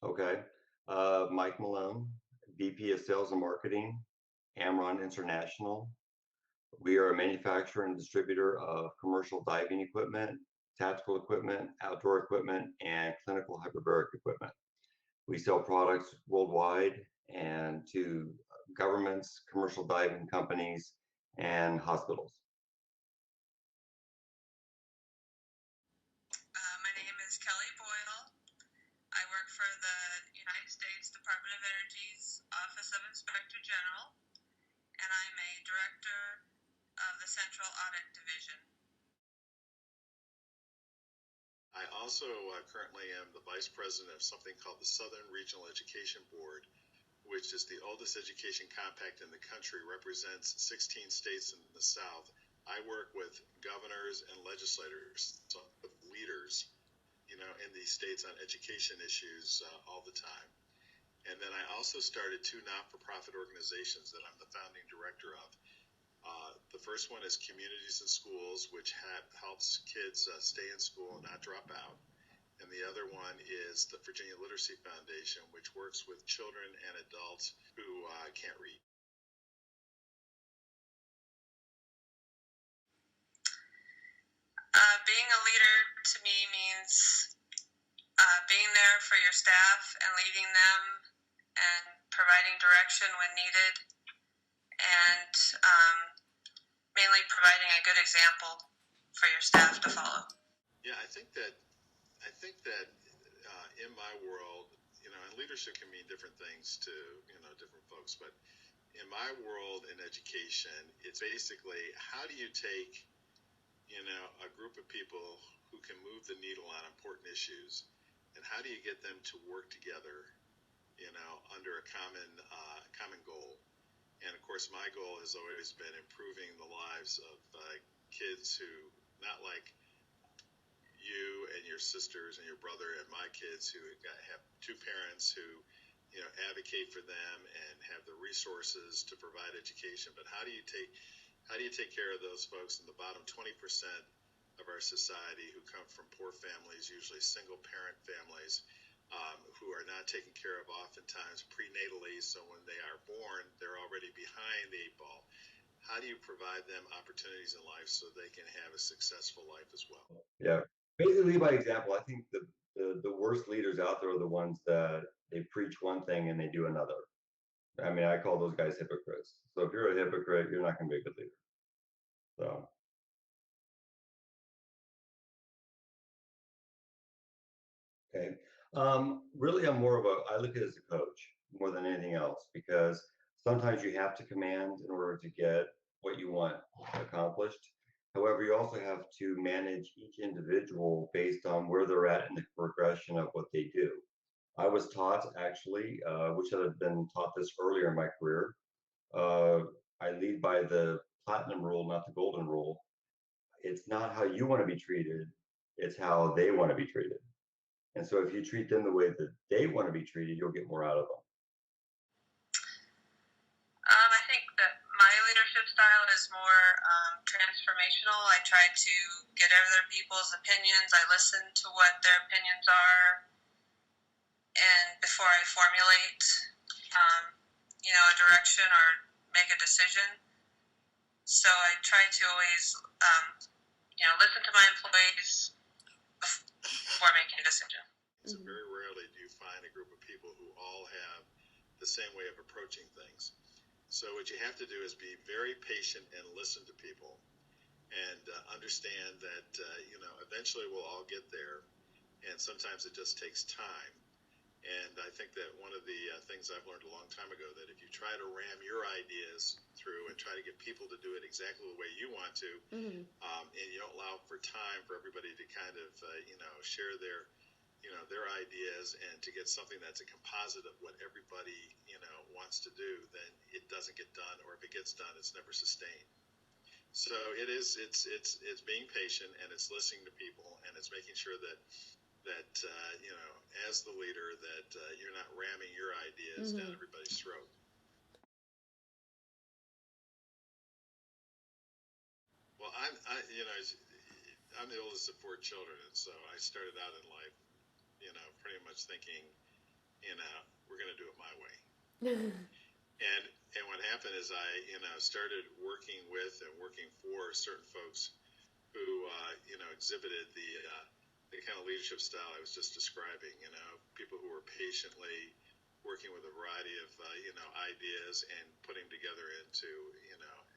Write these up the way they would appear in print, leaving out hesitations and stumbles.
Okay. Mike Malone, VP of Sales and Marketing, Amron International. We are a manufacturer and distributor of commercial diving equipment, tactical equipment, outdoor equipment, and clinical hyperbaric equipment. We sell products worldwide and to governments, commercial diving companies, and hospitals. My name is Kelly Boyle. I work for the United States Department of Energy's Office of Inspector General, and I'm a director of the Central Audit Division. I also currently am the vice president of something called the Southern Regional Education Board, which is the oldest education compact in the country, represents 16 states in the South. I work with governors and legislators, so leaders, in these states on education issues all the time. And then I also started two not-for-profit organizations that I'm the founding director of. The first one is Communities in Schools, which helps kids stay in school and not drop out. And the other one is the Virginia Literacy Foundation, which works with children and adults who can't read. Being a leader to me means being there for your staff and leading them and providing direction when needed, and mainly providing a good example for your staff to follow. Yeah, I think that in my world, and leadership can mean different things to different folks, but in my world in education, it's basically how do you take a group of people who can move the needle on important issues, and how do you get them to work together, under a common goal. And of course, my goal has always been improving the lives of kids who, not like you and your sisters and your brother and my kids who have two parents who, advocate for them and have the resources to provide education. But how do you take care of those folks in the bottom 20% of our society who come from poor families, usually single parent families, who are not taken care of oftentimes prenatally, so when they are born, they're already behind the eight ball. How do you provide them opportunities in life so they can have a successful life as well? Yeah, basically by example. I think the worst leaders out there are the ones that they preach one thing and they do another. I mean, I call those guys hypocrites. So if you're a hypocrite, you're not going to be a good leader. So, okay. Really, I look at it as a coach more than anything else, because sometimes you have to command in order to get what you want accomplished. However, you also have to manage each individual based on where they're at in the progression of what they do. I was taught actually, wish I had been taught this earlier in my career. Uh, I lead by the platinum rule, not the golden rule. It's not how you want to be treated, it's how they want to be treated. And so if you treat them the way that they want to be treated, you'll get more out of them. I think that my leadership style is more transformational. I try to get other people's opinions. I listen to what their opinions are, and before I formulate, a direction or make a decision. So I try to always, listen to my employees before making a decision. So very rarely do you find a group of people who all have the same way of approaching things. So what you have to do is be very patient and listen to people, and understand that eventually we'll all get there, and sometimes it just takes time. And I think that one of the things I've learned a long time ago, that if you try to ram your ideas through and try to get people to do it exactly the way you want to, and you don't allow for time for everybody to kind of share their ideas and to get something that's a composite of what everybody wants to do, then it doesn't get done, or if it gets done, it's never sustained. So it's being patient, and it's listening to people, and it's making sure that as the leader, that you're not ramming your ideas down everybody's throat. Well, I'm the oldest of four children, and so I started out in life, pretty much thinking we're going to do it my way. And what happened is I, started working with and working for certain folks who, exhibited the kind of leadership style I was just describing. People who were patiently working with a variety of, ideas and putting together into,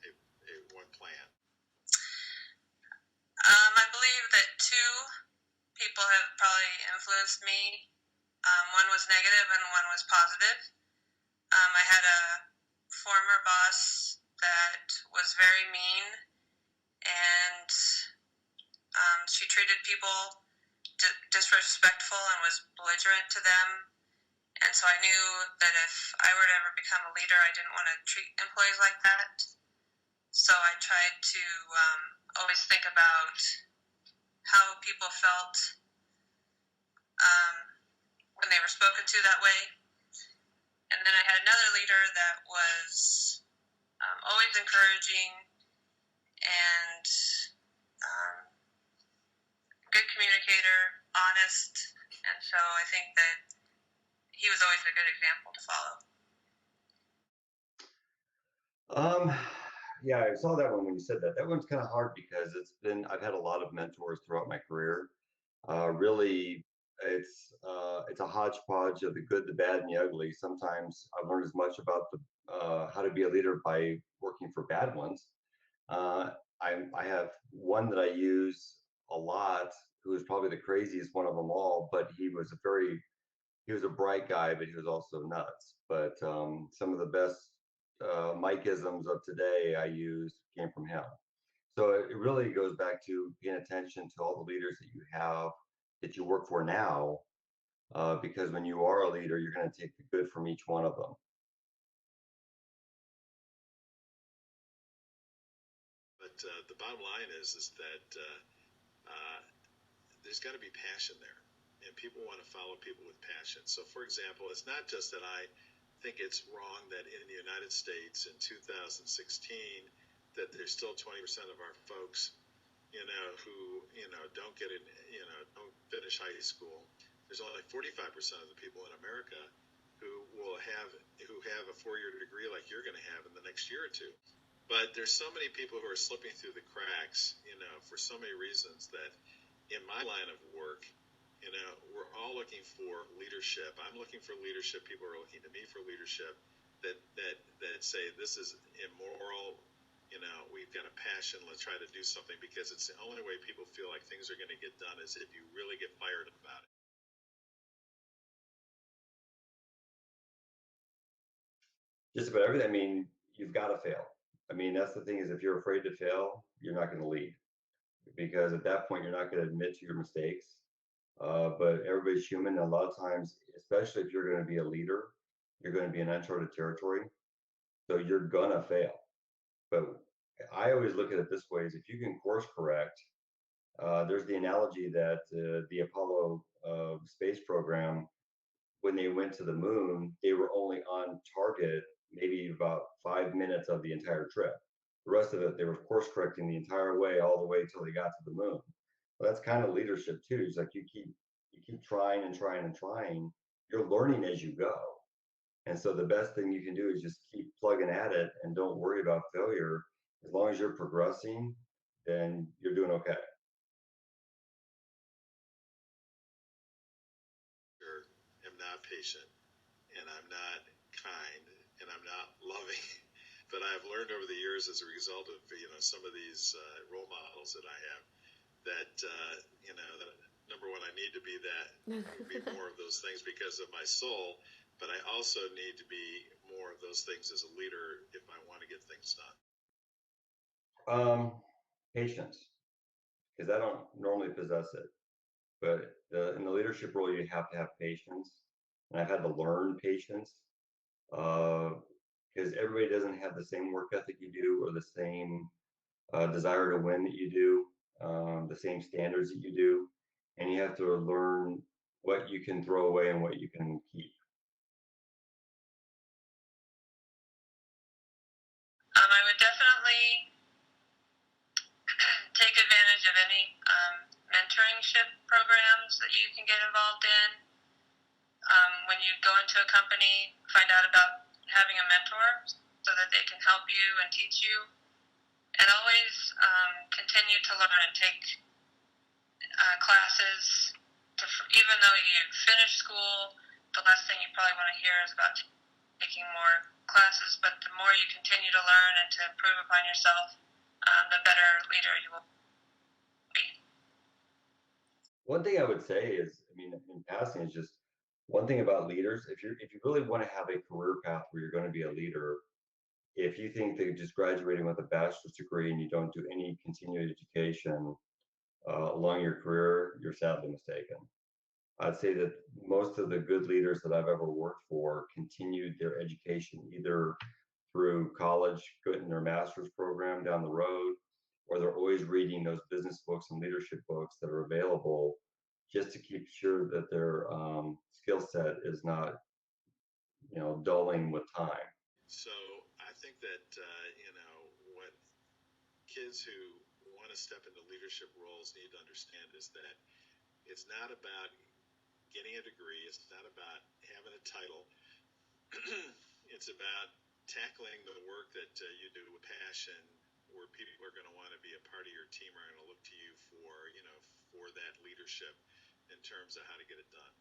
a one plan. I believe that two people have probably influenced me. One was negative and one was positive. I had a former boss that was very mean, and she treated people disrespectful and was belligerent to them. And so I knew that if I were to ever become a leader, I didn't want to treat employees like that. So I tried to always think about how people felt when they were spoken to that way. And then I had another leader that was always encouraging and good communicator, honest. And so I think that he was always a good example to follow. Yeah, I saw that one when you said that. That one's kind of hard because I've had a lot of mentors throughout my career. Really, it's a hodgepodge of the good, the bad, and the ugly. Sometimes I've learned as much about how to be a leader by working for bad ones. Uh, I have one that I use a lot, who is probably the craziest one of them all, but he was a bright guy, but he was also nuts. But some of the best Mike-isms of today I use came from him. So it really goes back to paying attention to all the leaders that you have that you work for now, because when you are a leader, you're going to take the good from each one of them. But the bottom line is that there's got to be passion there, and people want to follow people with passion. So, for example, it's not just that I think it's wrong that in the United States in 2016 that there's still 20% of our folks, who don't get in, don't finish high school. There's only 45% of the people in America who have a 4-year degree like you're going to have in the next year or two. But there's so many people who are slipping through the cracks, for so many reasons that in my line of work, we're all looking for leadership. I'm looking for leadership. People are looking to me for leadership that say this is immoral. We've got a passion. Let's try to do something, because it's the only way people feel like things are going to get done is if you really get fired about it. Just about everything. I mean, you've got to fail. I mean, that's the thing, is if you're afraid to fail, you're not going to lead, because at that point, you're not going to admit to your mistakes. But everybody's human. And a lot of times, especially if you're going to be a leader, you're going to be in uncharted territory. So you're going to fail. But I always look at it this way: is if you can course correct, there's the analogy that the Apollo space program, when they went to the moon, they were only on target maybe about 5 minutes of the entire trip. The rest of it, they were course correcting the entire way, all the way until they got to the moon. Well, that's kind of leadership too. It's like you keep trying and trying and trying. You're learning as you go. And so the best thing you can do is just keep plugging at it and don't worry about failure. As long as you're progressing, then you're doing okay. Or am not patient, and I'm not kind, and I'm not loving. But I've learned over the years, as a result of some of these role models that I have, that that number one, I need to be more of those things because of my soul, but I also need to be more of those things as a leader if I want to get things done. Patience, because I don't normally possess it. But in the leadership role, you have to have patience, and I've had to learn patience, because everybody doesn't have the same work ethic you do, or the same desire to win that you do, the same standards that you do, and you have to learn what you can throw away and what you can keep. I would definitely take advantage of any mentoringship programs that you can get involved in. when you go into a company, find out about having a mentor so that they can help you and teach you, and always continue to learn and take classes. Even though you finish school, the last thing you probably want to hear is about taking more classes, but the more you continue to learn and to improve upon yourself, the better leader you will be. One thing I would say is, I mean, in passing, is just one thing about leaders. If you really want to have a career path where you're going to be a leader, if you think that just graduating with a bachelor's degree and you don't do any continuing education along your career, you're sadly mistaken. I'd say that most of the good leaders that I've ever worked for continued their education either through college, getting their master's program down the road, or they're always reading those business books and leadership books that are available just to keep sure that their skill set is not, dulling with time. So I think that what kids who want to step into leadership roles need to understand is that it's not about getting a degree. It's not about having a title. It's about tackling the work that you do with passion, where people are going to want to be a part of your team, are going to look to you for, for that leadership in terms of how to get it done.